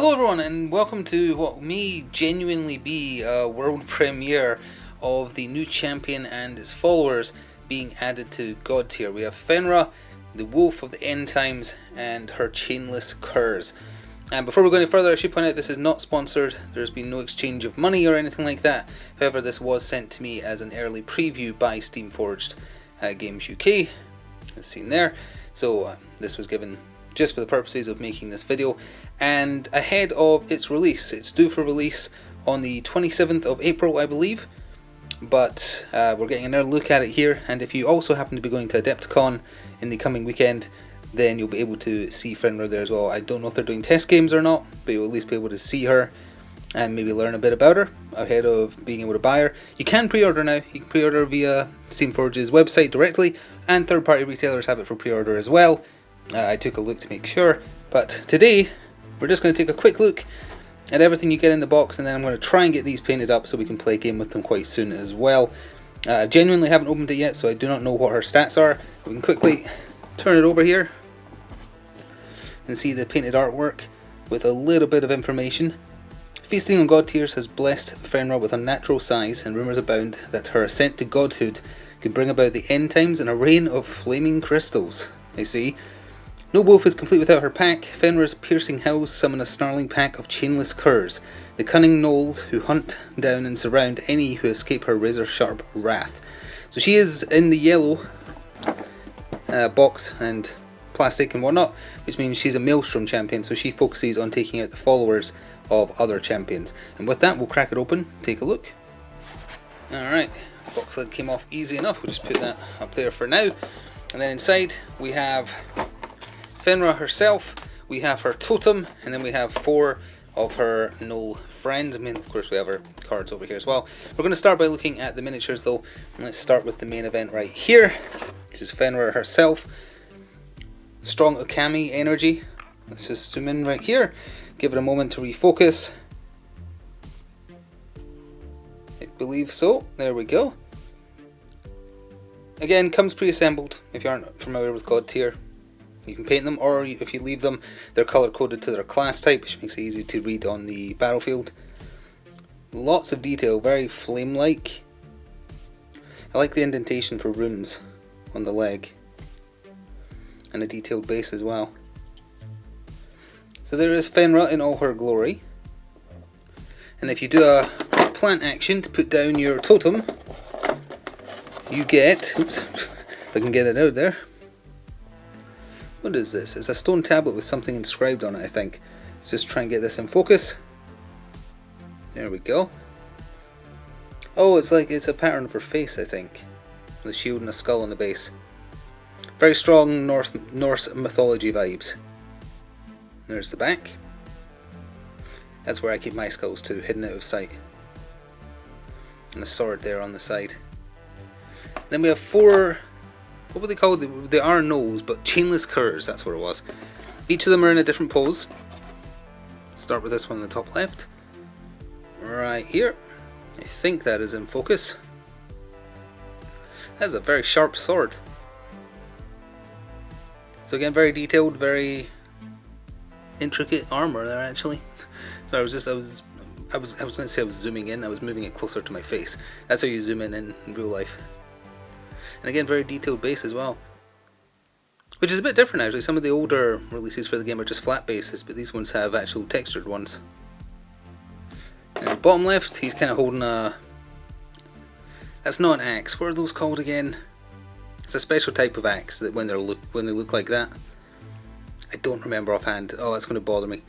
Hello everyone and welcome to what may genuinely be a world premiere of the new champion and his followers being added to Godtear. We have Fenra, the Wolf of the End Times, and her chainless curs. And before we go any further, I should point out this is not sponsored. There's been no exchange of money or anything like that. However, this was sent to me as an early preview by Steamforged Games UK, as seen there. So this was given just for the purposes of making this video and ahead of its release. It's due for release on the 27th of April, I believe, but we're getting an early look at it here. And if you also happen to be going to Adepticon in the coming weekend, then you'll be able to see Fenra there as well. I don't know if they're doing test games or not, but you'll at least be able to see her and maybe learn a bit about her ahead of being able to buy her. You can pre-order now. You can pre-order via Steamforge's website directly, and third-party retailers have it for pre-order as well. I took a look to make sure, but today we're just going to take a quick look at everything you get in the box, and then I'm going to try and get these painted up so we can play a game with them quite soon as well. I genuinely haven't opened it yet, so I do not know what her stats are. We can quickly turn it over here and see the painted artwork with a little bit of information. Feasting on God-Tiers has blessed Fenra with unnatural size, and rumours abound that her ascent to godhood could bring about the end times and a rain of flaming crystals. I see. No wolf is complete without her pack. Fenra's piercing howls summon a snarling pack of chainless curs, the cunning gnolls who hunt down and surround any who escape her razor-sharp wrath. So she is in the yellow box and plastic and whatnot, which means she's a Maelstrom champion, so she focuses on taking out the followers of other champions. And with that, we'll crack it open, take a look. Alright, box lid came off easy enough. We'll just put that up there for now. And then inside we have Fenra herself, we have her totem, and then we have 4 of her gnoll friends. I mean, of course we have her cards over here as well. We're going to start by looking at the miniatures though, and let's start with the main event right here, which is Fenra herself. Strong Okami energy. Let's just zoom in right here, give it a moment to refocus. I believe so, there we go. Again, comes pre-assembled if you aren't familiar with Godtear. You can paint them, or if you leave them, they're color coded to their class type, which makes it easy to read on the battlefield. Lots of detail, very flame-like. I like the indentation for runes on the leg, and a detailed base as well. So there is Fenra in all her glory. And if you do a plant action to put down your totem, you get, oops, if I can get it out there. What is this? It's a stone tablet with something inscribed on it, I think. Let's just try and get this in focus. There we go. Oh, it's a pattern of her face, I think. The shield and a skull on the base. Very strong Norse mythology vibes. There's the back. That's where I keep my skulls too, hidden out of sight. And a sword there on the side. Then we have 4, what were they called? They are gnolls, but chainless curs, that's what it was. Each of them are in a different pose. Start with this one in the top left. Right here. I think that is in focus. That's a very sharp sword. So again, very detailed, very intricate armor there actually. So I was going to say I was zooming in, I was moving it closer to my face. That's how you zoom in real life. And again, very detailed base as well, which is a bit different actually. Some of the older releases for the game are just flat bases, but these ones have actual textured ones. And bottom left, he's kind of holding a, that's not an axe, what are those called again? It's a special type of axe that when they look like that. I don't remember offhand. Oh, that's going to bother me.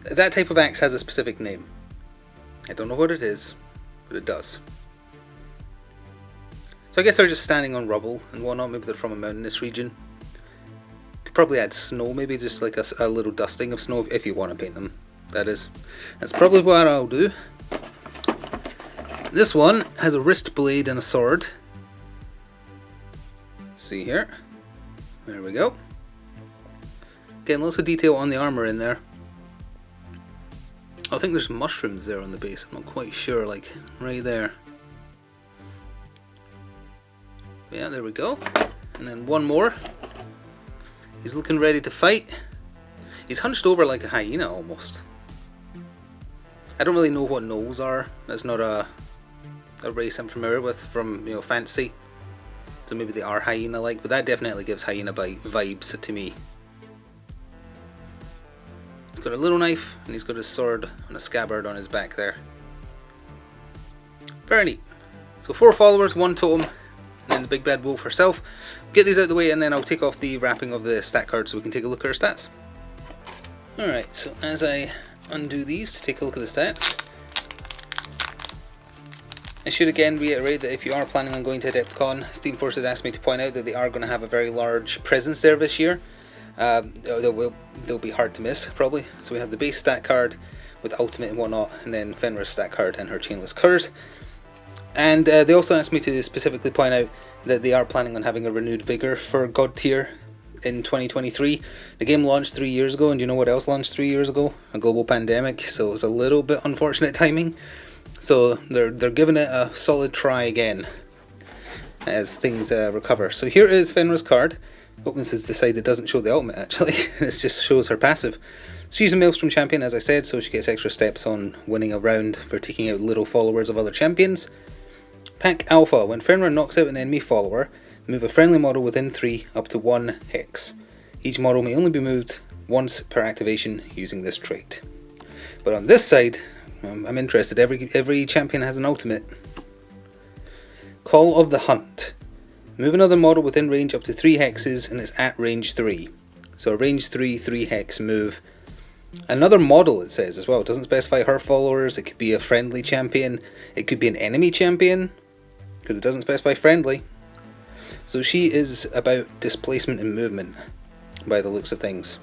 That type of axe has a specific name. I don't know what it is, but it does. So I guess they're just standing on rubble and whatnot. Maybe they're from a mountainous region. Could probably add snow, maybe just like a little dusting of snow if you want to paint them. That is. That's probably what I'll do. This one has a wrist blade and a sword. See here. There we go. Again, lots of detail on the armor in there. I think there's mushrooms there on the base. I'm not quite sure, like right there. Yeah, there we go. And then one more. He's looking ready to fight. He's hunched over like a hyena almost. I don't really know what gnolls are. That's not a race I'm familiar with from, you know, fantasy. So maybe they are hyena-like, but that definitely gives hyena vibes to me. He's got a little knife, and he's got his sword on a scabbard on his back there. Very neat. So 4 followers, 1 totem, and then the big bad wolf herself. Get these out of the way, and then I'll take off the wrapping of the stat card so we can take a look at her stats. Alright, so as I undo these to take a look at the stats, I should again reiterate that if you are planning on going to Adepticon, Steamforged has asked me to point out that they are going to have a very large presence there this year. They'll be hard to miss, probably. So we have the base stat card with ultimate and whatnot, and then Fenra's stat card and her chainless curse. And they also asked me to specifically point out that they are planning on having a renewed vigor for Godtear in 2023. The game launched 3 years ago, and you know what else launched 3 years ago? A global pandemic, so it was a little bit unfortunate timing. So they're giving it a solid try again as things recover. So here is Fenra's card. Oh, this is the side that doesn't show the ultimate actually. This just shows her passive. She's a Maelstrom champion, as I said, so she gets extra steps on winning a round for taking out little followers of other champions. Pack Alpha. When Fenra knocks out an enemy follower, move a friendly model within 3 up to 1 hex. Each model may only be moved once per activation using this trait. But on this side, I'm interested. Every champion has an ultimate. Call of the Hunt. Move another model within range up to 3 hexes and it's at range 3. So a range 3 hex move. Another model, it says as well. It doesn't specify her followers. It could be a friendly champion. It could be an enemy champion, because it doesn't specify friendly. So she is about displacement and movement by the looks of things.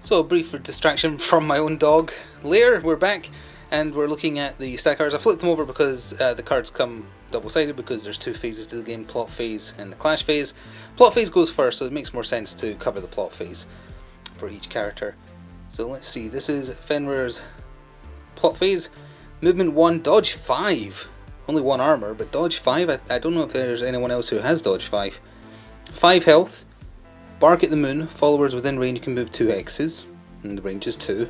So a brief distraction from my own dog. Later, we're back and we're looking at the stat cards. I flipped them over because the cards come double-sided because there's 2 phases to the game, plot phase and the clash phase. Plot phase goes first, so it makes more sense to cover the plot phase for each character. So let's see, this is Fenra's plot phase. Movement 1, dodge 5. Only 1 armor, but dodge 5, I don't know if there's anyone else who has dodge 5. 5 health. Bark at the Moon. Followers within range can move 2 hexes, and the range is 2.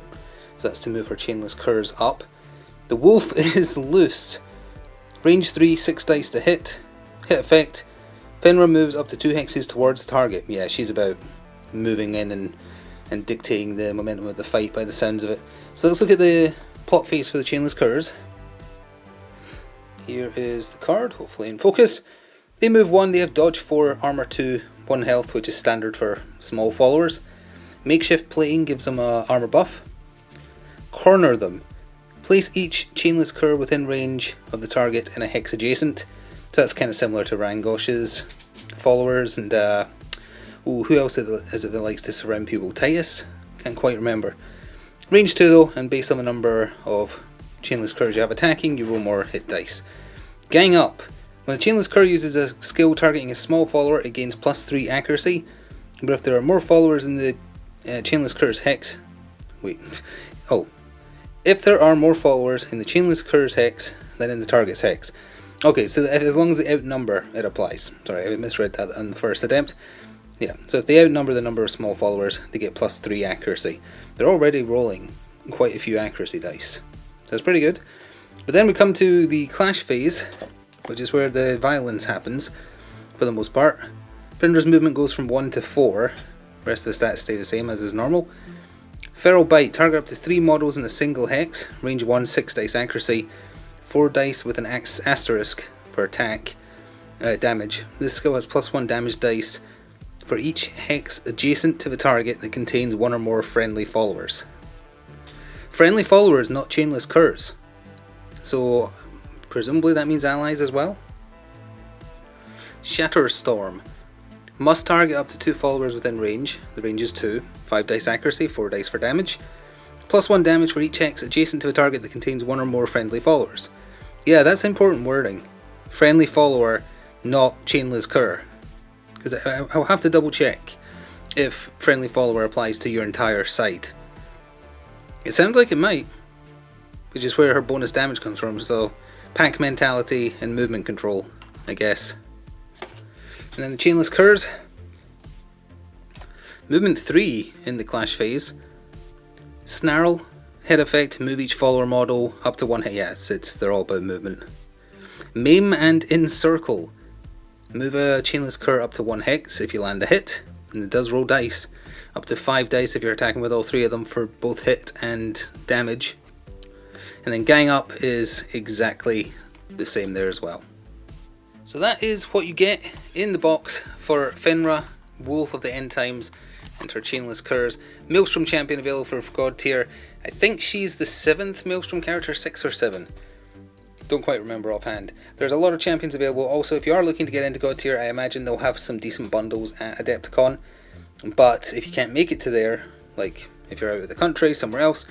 So that's to move her chainless curs up. The wolf is loose. Range 3, 6 dice to hit. Hit effect. Fenra moves up to 2 hexes towards the target. Yeah, she's about moving in and dictating the momentum of the fight by the sounds of it. So let's look at the plot phase for the chainless curs. Here is the card, hopefully in focus. They move 1, they have dodge 4, armor 2, 1 health, which is standard for small followers. Makeshift plating gives them a armor buff. Corner them. Place each chainless cur within range of the target in a hex adjacent. So that's kind of similar to Rangosh's followers, and who else is it that likes to surround people? Titus? Can't quite remember. Range 2 though, and based on the number of chainless curs you have attacking, you roll more hit dice. Gang up. When a chainless cur uses a skill targeting a small follower, it gains +3 accuracy. But if there are more followers in the chainless cur's hex... If there are more followers in the chainless cur's hex than in the target's hex. Okay, so as long as they outnumber, it applies. Sorry, I misread that on the first attempt. Yeah, so if they outnumber the number of small followers, they get +3 accuracy. They're already rolling quite a few accuracy dice. So that's pretty good. But then we come to the clash phase, which is where the violence happens, for the most part. Fenra's movement goes from 1 to 4. The rest of the stats stay the same as is normal. Feral Bite. Target up to 3 models in a single hex. Range 1, 6 dice accuracy. 4 dice with an asterisk for attack damage. This skill has +1 damage dice for each hex adjacent to the target that contains 1 or more friendly followers. Friendly followers, not chainless curs. So presumably that means allies as well. Shatterstorm. Must target up to 2 followers within range. The range is 2. 5 dice accuracy, 4 dice for damage. +1 damage for each hex adjacent to a target that contains 1 or more friendly followers. Yeah, that's important wording. Friendly follower, not chainless cur. Because I'll have to double check if friendly follower applies to your entire site. It sounds like it might, which is where her bonus damage comes from, so pack mentality and movement control, I guess. And then the chainless curs. Movement 3 in the Clash phase. Snarl, head effect, move each follower model up to 1 hit. Yeah, they're all about movement. Maim and Encircle. Move a Chainless Cur up to 1 hex if you land a hit, and it does roll dice. Up to 5 dice if you're attacking with all 3 of them for both hit and damage. And then Gang Up is exactly the same there as well. So that is what you get in the box for Fenra, Wolf of the End Times, and her Chainless Curs. Maelstrom champion available for Godtear. I think she's the 7th Maelstrom character, 6 or 7. Don't quite remember offhand. There's a lot of champions available. Also, if you are looking to get into Godtear, I imagine they'll have some decent bundles at Adepticon. But if you can't make it to there, like if you're out of the country, somewhere else,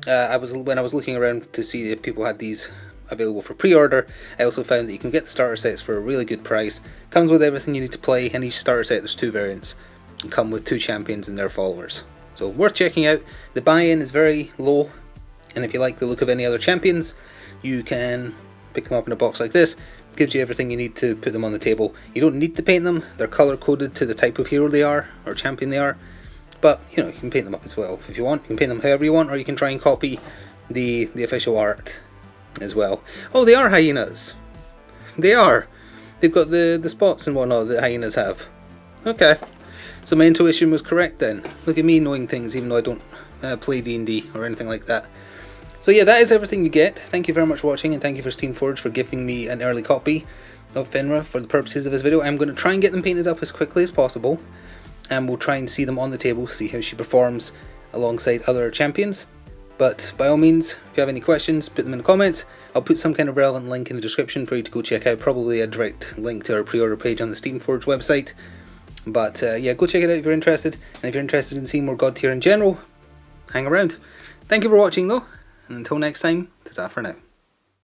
when I was looking around to see if people had these available for pre-order, I also found that you can get the starter sets for a really good price. Comes with everything you need to play. In each starter set there's 2 variants, and come with 2 champions and their followers. So worth checking out. The buy-in is very low, and if you like the look of any other champions, you can pick them up in a box like this. Gives you everything you need to put them on the table. You don't need to paint them. They're color coded to the type of hero they are or champion they are, but you know, you can paint them up as well if you want. You can paint them however you want, or you can try and copy the official art as well. Oh, they are hyenas. They are. They've got the spots and whatnot that hyenas have. Okay, so my intuition was correct then. Look at me knowing things even though I don't play D&D or anything like that. So yeah, that is everything you get. Thank you very much for watching, and thank you for Steamforged for giving me an early copy of Fenra for the purposes of this video. I'm going to try and get them painted up as quickly as possible, and we'll try and see them on the table, see how she performs alongside other champions. But by all means, if you have any questions, put them in the comments. I'll put some kind of relevant link in the description for you to go check out, probably a direct link to our pre-order page on the Steamforged website. But yeah, go check it out if you're interested, and if you're interested in seeing more Godtear in general, hang around. Thank you for watching though, and until next time, ta-ta for now.